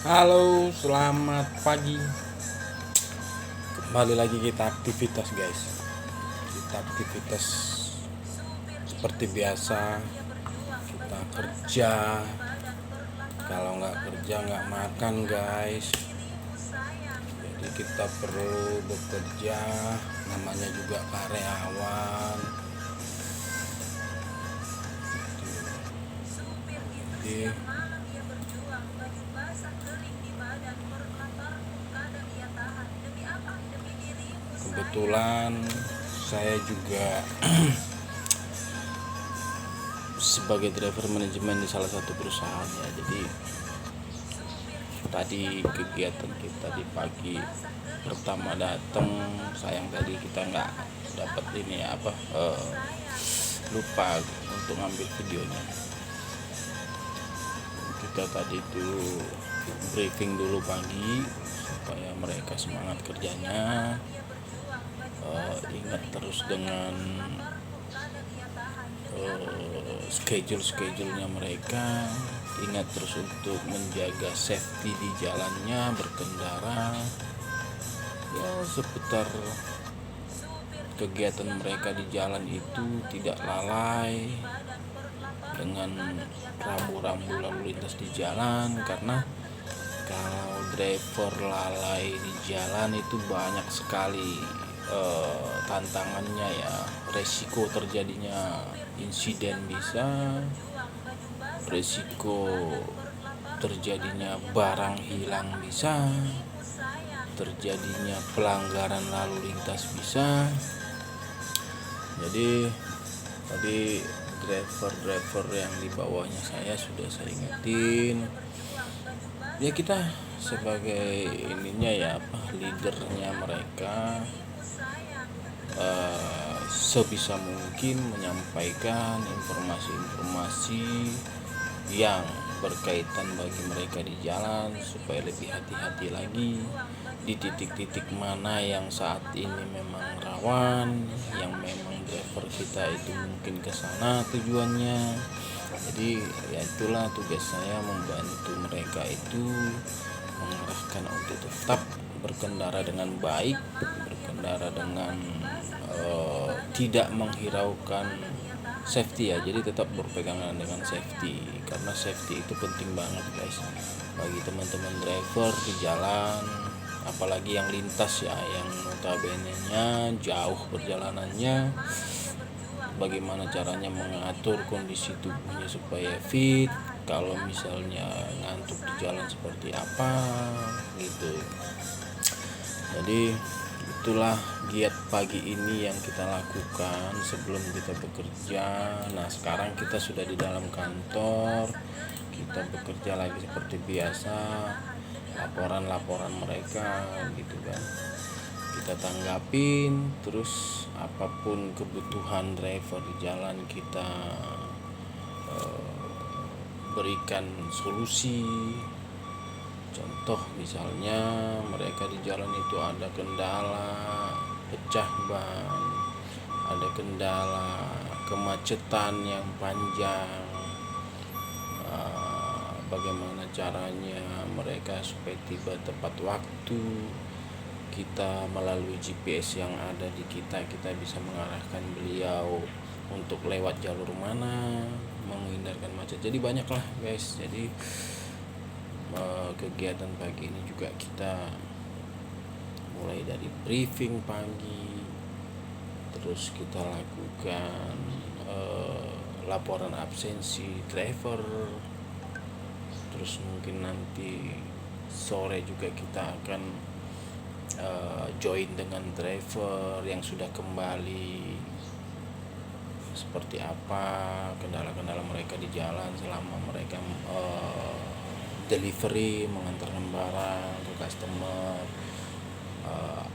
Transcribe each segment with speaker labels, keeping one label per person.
Speaker 1: Halo, selamat pagi. Kembali lagi kita aktivitas, guys. Kita aktivitas seperti biasa. Kita kerja. Kalau nggak kerja nggak makan, guys. Jadi kita perlu bekerja. Namanya juga karyawan. Jadi kebetulan saya juga sebagai driver manajemen di salah satu perusahaan ya. Jadi tadi kegiatan kita di pagi pertama datang, sayang tadi kita nggak dapat ini lupa untuk ngambil videonya. Kita tadi tuh briefing dulu pagi supaya mereka semangat kerjanya, ingat terus dengan schedule-nya mereka, ingat terus untuk menjaga safety di jalannya berkendara ya, seputar kegiatan mereka di jalan itu tidak lalai dengan rambu-rambu lalu lintas di jalan. Karena kalau driver lalai di jalan itu banyak sekali tantangannya ya, resiko terjadinya insiden bisa, resiko terjadinya barang hilang bisa, terjadinya pelanggaran lalu lintas bisa. Jadi tadi driver yang di bawahnya saya sudah saya ingetin ya, kita sebagai ininya ya leadernya mereka, sebisa mungkin menyampaikan informasi-informasi yang berkaitan bagi mereka di jalan supaya lebih hati-hati lagi di titik-titik mana yang saat ini memang rawan, yang memang driver kita itu mungkin ke sana tujuannya. Jadi ya itulah tugas saya, membantu mereka itu mengarahkan untuk tetap berkendara dengan baik, berkendara dengan tidak menghiraukan safety ya. Jadi tetap berpegangan dengan safety, karena safety itu penting banget, guys, bagi teman-teman driver di jalan, apalagi yang lintas ya, yang notabene-nya jauh perjalanannya. Bagaimana caranya mengatur kondisi tubuhnya supaya fit, kalau misalnya ngantuk di jalan seperti apa gitu. Jadi itulah giat pagi ini yang kita lakukan sebelum kita bekerja. Nah, sekarang kita sudah di dalam kantor, kita bekerja lagi seperti biasa, laporan mereka gitu kan, kita tanggapin. Terus apapun kebutuhan driver di jalan kita berikan solusi. Contoh misalnya mereka di jalan itu ada kendala pecah ban, ada kendala kemacetan yang panjang, bagaimana caranya mereka supaya tiba tepat waktu. Kita melalui GPS yang ada di kita bisa mengarahkan beliau untuk lewat jalur mana, menghindarkan macet. Jadi banyaklah, guys. Jadi kegiatan pagi ini juga kita mulai dari briefing pagi, terus kita lakukan laporan absensi driver, terus mungkin nanti sore juga kita akan join dengan driver yang sudah kembali, seperti apa kendala-kendala mereka di jalan selama mereka delivery, mengantarkan barang ke customer,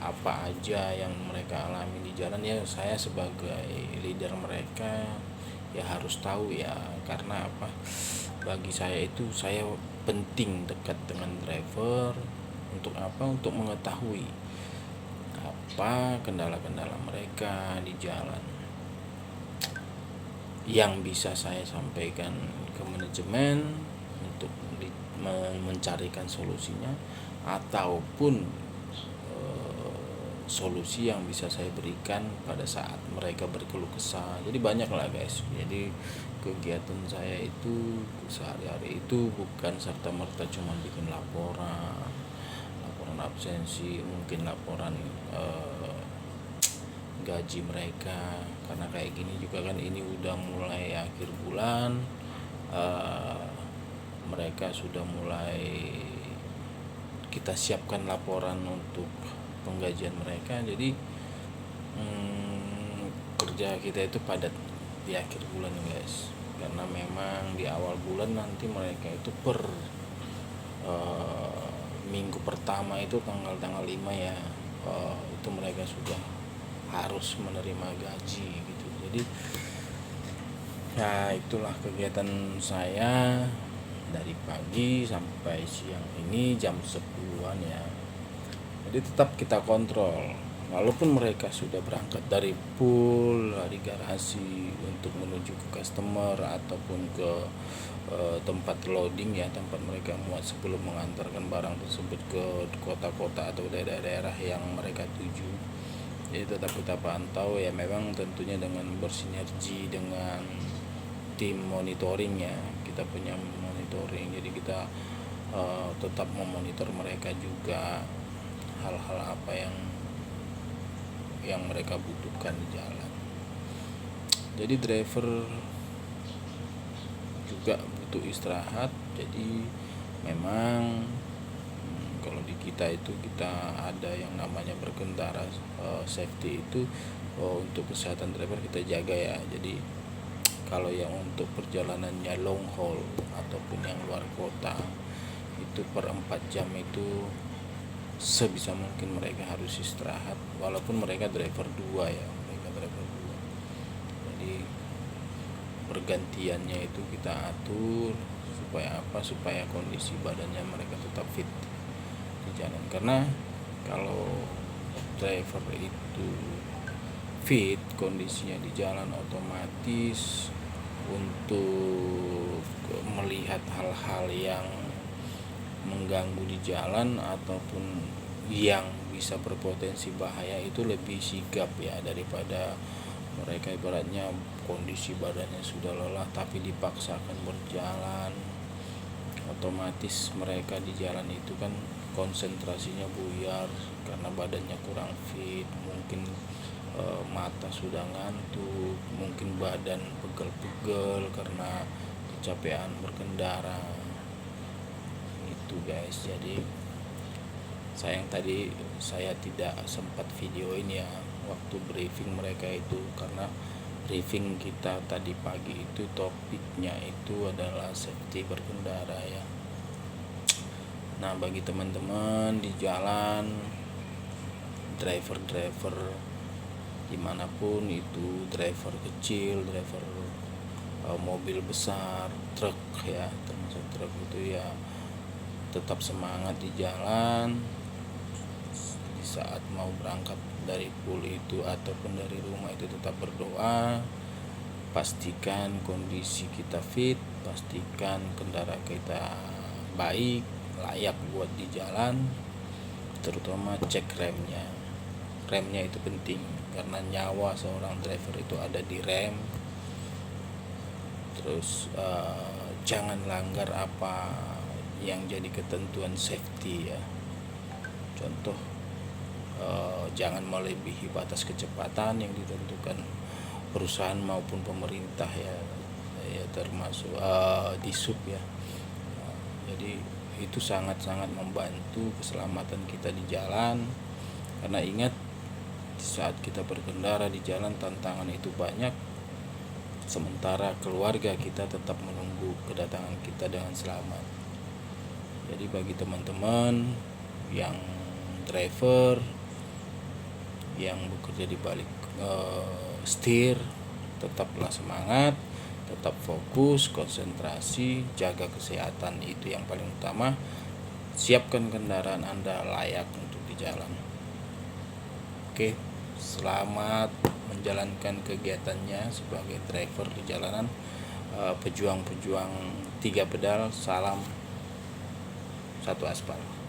Speaker 1: apa aja yang mereka alami di jalan ya. Saya sebagai leader mereka ya harus tahu ya, karena apa, bagi saya itu saya penting dekat dengan driver. Untuk apa? Untuk mengetahui apa kendala-kendala mereka di jalan yang bisa saya sampaikan ke manajemen untuk mencarikan solusinya, ataupun solusi yang bisa saya berikan pada saat mereka berkeluh kesah. Jadi banyak lah guys. Jadi kegiatan saya itu sehari-hari itu bukan serta merta cuma bikin laporan absensi, mungkin laporan gaji mereka, karena kayak gini juga kan ini udah mulai akhir bulan, mereka sudah mulai kita siapkan laporan untuk penggajian mereka. Jadi kerja kita itu padat di akhir bulan guys, karena memang di awal bulan nanti mereka itu per minggu pertama itu tanggal 5 ya, itu mereka sudah harus menerima gaji gitu. Jadi ya itulah kegiatan saya dari pagi sampai siang ini jam 10-an ya. Jadi tetap kita kontrol, walaupun mereka sudah berangkat dari pool, dari garasi untuk menuju ke customer ataupun ke tempat loading ya, tempat mereka muat sebelum mengantarkan barang tersebut ke kota-kota atau daerah-daerah yang mereka tuju. Jadi tetap kita pantau ya, memang tentunya dengan bersinergi dengan tim monitoring ya, kita punya monitoring. Jadi kita tetap memonitor mereka juga, hal-hal apa yang mereka butuhkan di jalan. Jadi driver juga butuh istirahat. Jadi memang kalau di kita itu kita ada yang namanya berkendara safety itu untuk kesehatan driver kita jaga ya. Jadi kalau yang untuk perjalanannya long haul ataupun yang luar kota itu per 4 jam itu sebisa mungkin mereka harus istirahat, walaupun mereka driver 2 ya, jadi pergantiannya itu kita atur supaya apa, supaya kondisi badannya mereka tetap fit di jalan. Karena kalau driver itu fit kondisinya di jalan, otomatis untuk melihat hal-hal yang mengganggu di jalan ataupun yang bisa berpotensi bahaya itu lebih sigap ya, daripada mereka ibaratnya kondisi badannya sudah lelah tapi dipaksakan berjalan. Otomatis mereka di jalan itu kan konsentrasinya buyar karena badannya kurang fit, mungkin mata sudah ngantuk, mungkin badan pegel-pegel karena kecapean berkendara itu guys. Jadi sayang tadi saya tidak sempat videoin ya waktu briefing mereka itu, karena briefing kita tadi pagi itu topiknya itu adalah safety berkendara ya. Nah, bagi teman-teman di jalan, driver dimanapun itu, driver kecil, driver mobil besar, truk ya, termasuk truk itu ya, tetap semangat di jalan. Di saat mau berangkat dari pool itu ataupun dari rumah itu tetap berdoa, pastikan kondisi kita fit, pastikan kendaraan kita baik, layak buat di jalan, terutama cek remnya itu penting, karena nyawa seorang driver itu ada di rem. Terus jangan langgar apa yang jadi ketentuan safety ya. Contoh, jangan melebihi batas kecepatan yang ditentukan perusahaan maupun pemerintah ya, termasuk di sub ya. Jadi itu sangat-sangat membantu keselamatan kita di jalan. Karena ingat, di saat kita berkendara di jalan tantangan itu banyak, sementara keluarga kita tetap menunggu kedatangan kita dengan selamat. Jadi bagi teman-teman yang driver, yang bekerja di balik setir, tetaplah semangat, tetap fokus, konsentrasi, jaga kesehatan, itu yang paling utama. Siapkan kendaraan Anda layak untuk di jalan. Oke, selamat menjalankan kegiatannya sebagai driver di jalanan. Pejuang-pejuang 3 pedal, salam. satu aspal.